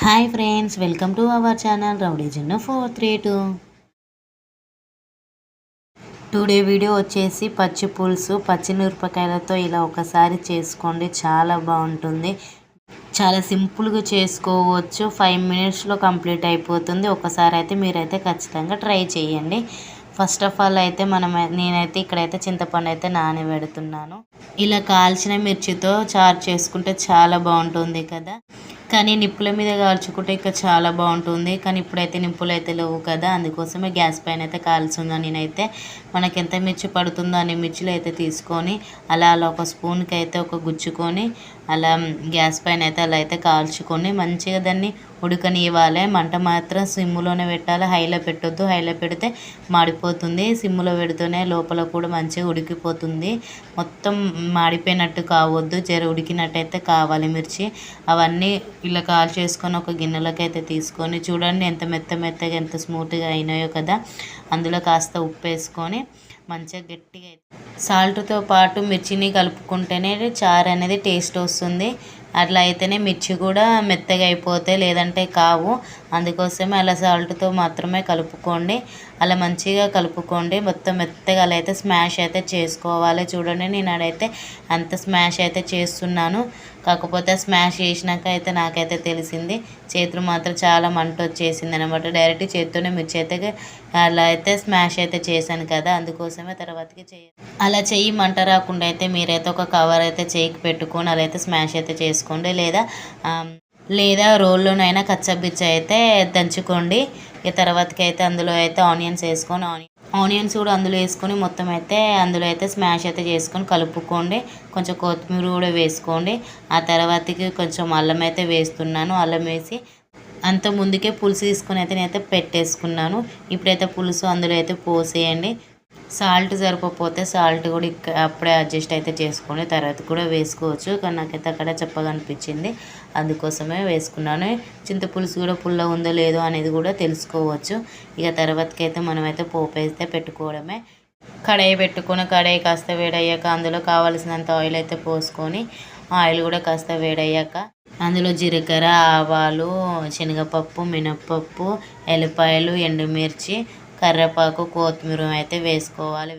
Hi friends, welcome to our channel rowdy gin 432. Today video వచ్చేసి పచ్చి పులుసు పచ్చిమిరపకాయలతో ఇలా ఒకసారి చేసుకోండి, చాలా బాగుంటుంది. చాలా సింపుల్గా చేసుకోవచ్చు, 5 మినిట్స్లో కంప్లీట్ అయిపోతుంది. ఒకసారి అయితే మీరైతే ఖచ్చితంగా ట్రై చేయండి. ఫస్ట్ ఆఫ్ ఆల్ అయితే నేనైతే ఇక్కడైతే చింతపండు అయితే నానబెడుతున్నాను. ఇలా కాల్చిన మిర్చితో చారు చేసుకుంటే చాలా బాగుంటుంది కదా. కానీ నిప్పుల మీద కాల్చుకుంటే ఇంకా చాలా బాగుంటుంది. కానీ ఇప్పుడైతే నిప్పులు అయితే లేవు కదా, అందుకోసమే గ్యాస్ పైన అయితే కాల్చుందా. నేనైతే మనకి ఎంత మిర్చి పడుతుందో అన్ని మిర్చిలు అయితే తీసుకొని అలా ఒక స్పూన్కి అయితే ఒక గుచ్చుకొని అలా గ్యాస్ పైన అయితే అలా అయితే కాల్చుకొని మంచిగా దాన్ని ఉడకనివ్వాలి. మంట మాత్రం సిమ్లోనే పెట్టాలి, హైలో పెట్టొద్దు. హైలో పెడితే మాడిపోతుంది. సిమ్లో పెడితేనే లోపల కూడా మంచిగా ఉడికిపోతుంది. మొత్తం మాడిపోయినట్టు కావద్దు, జర ఉడికినట్టయితే కావాలి మిర్చి. అవన్నీ ఇలా చేసుకొని ఒక గిన్నెలోకి అయితే తీసుకొని చూడండి ఎంత మెత్తగా ఎంత స్మూత్గా అయినాయో కదా. అందులో కాస్త ఉప్పు వేసుకొని మంచిగా గట్టిగా సాల్ట్తో పాటు మిర్చిని కలుపుకుంటేనే చారు అనేది టేస్ట్ వస్తుంది. అట్లా అయితేనే మిర్చి కూడా మెత్తగా అయిపోతాయి, లేదంటే కావు. అందుకోసమే అలా సాల్ట్తో మాత్రమే కలుపుకోండి. అలా మంచిగా కలుపుకోండి. మొత్తం మెత్తగా అలా అయితే స్మాష్ అయితే చేసుకోవాలి. చూడండి నేను అడైతే అంత స్మాష్ అయితే చేస్తున్నాను. కాకపోతే స్మాష్ చేసినాక అయితే నాకైతే తెలిసింది చేతులు మాత్రం చాలా మంట వచ్చేసింది అనమాట. డైరెక్ట్ చేతితోనే మిర్చి అయితే అలా అయితే స్మాష్ అయితే చేశాను కదా, అందుకోసమే తర్వాతకి అలా చెయ్యి మంట రాకుండా అయితే మీరైతే ఒక కవర్ అయితే చేయికి పెట్టుకొని అలా అయితే స్మాష్ అయితే చేసుకోండి. లేదా రోల్లోనైనా కచ్చబిచ్చ అయితే దంచుకోండి. ఇక తర్వాతకి అయితే అందులో అయితే ఆనియన్స్ వేసుకొని ఆనియన్స్ కూడా అందులో వేసుకొని మొత్తం అయితే అందులో అయితే స్మాష్ అయితే చేసుకొని కలుపుకోండి. కొంచెం కొత్తిమీర కూడా వేసుకోండి. ఆ తర్వాతకి కొంచెం అల్లం అయితే వేస్తున్నాను. అల్లం వేసి అంత ముందుకే పులుసు తీసుకొని అయితే నేనైతే పెట్టేసుకున్నాను. ఇప్పుడైతే పులుసు అందులో అయితే పోసేయండి. సాల్ట్ సరిపోతే సాల్ట్ కూడా అప్పుడే అడ్జస్ట్ అయితే చేసుకోండి, తర్వాత కూడా వేసుకోవచ్చు. కానీ నాకైతే అక్కడ చెప్పగా అనిపించింది, అందుకోసమే వేసుకున్నాను. చింతపులుసు కూడా పుల్ల ఉందో లేదో అనేది కూడా తెలుసుకోవచ్చు. ఇక తర్వాతకైతే మనమైతే పోపు అయితే పెట్టుకోవడమే. కడాయి పెట్టుకొని కడాయి కాస్త వేడయ్యాక అందులో కావాల్సినంత ఆయిల్ అయితే పోసుకొని ఆయిల్ కూడా కాస్త వేడయ్యాక అందులో జీలకర్ర, ఆవాలు, శనగపప్పు, మినప్పప్పు, ఎల్లిపాయలు, ఎండుమిర్చి, కరివేపాకు, కొత్తిమీర అయితే వేసుకోవాలి.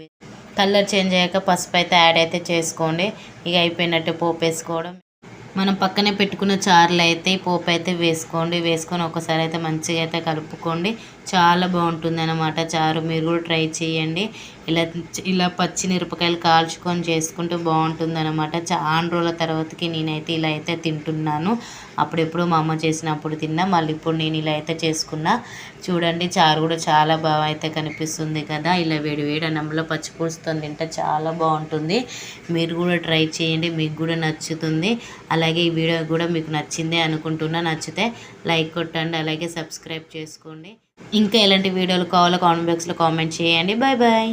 కలర్ చేంజ్ అయ్యాక పసుపు అయితే యాడ్ అయితే చేసుకోండి. ఇక అయిపోయినట్టు పోపు వేసుకోవడం. మనం పక్కనే పెట్టుకున్న చారులు అయితే ఈ పోపు అయితే వేసుకొని ఒకసారి అయితే మంచిగా అయితే కలుపుకోండి. చాలా బాగుంటుంది అన్నమాట చారు. మీరు కూడా ట్రై చేయండి. ఇలా పచ్చిమిరపకాయలు కాల్చుకొని చేసుకుంటే బాగుంటుంది అనమాట. చాలా రోజుల తర్వాతకి నేనైతే ఇలా అయితే తింటున్నాను. అప్పుడెప్పుడు మా అమ్మ చేసినప్పుడు తిన్నా, మళ్ళీ ఇప్పుడు నేను ఇలా అయితే చేసుకున్నా. చూడండి చారు కూడా చాలా బాగా అయితే కనిపిస్తుంది కదా. ఇలా వేడి అన్నంలో పచ్చిపులుసుతో తింటే చాలా బాగుంటుంది. మీరు కూడా ట్రై చేయండి, మీకు కూడా నచ్చుతుంది. అలాగే ఈ వీడియో కూడా మీకు నచ్చిందే అనుకుంటున్నా. నచ్చితే లైక్ కొట్టండి, అలాగే సబ్స్క్రైబ్ చేసుకోండి. ఇంకా ఎలాంటి వీడియోలు కావాలో కామెంట్ బాక్స్లో కామెంట్ చేయండి. Bye bye.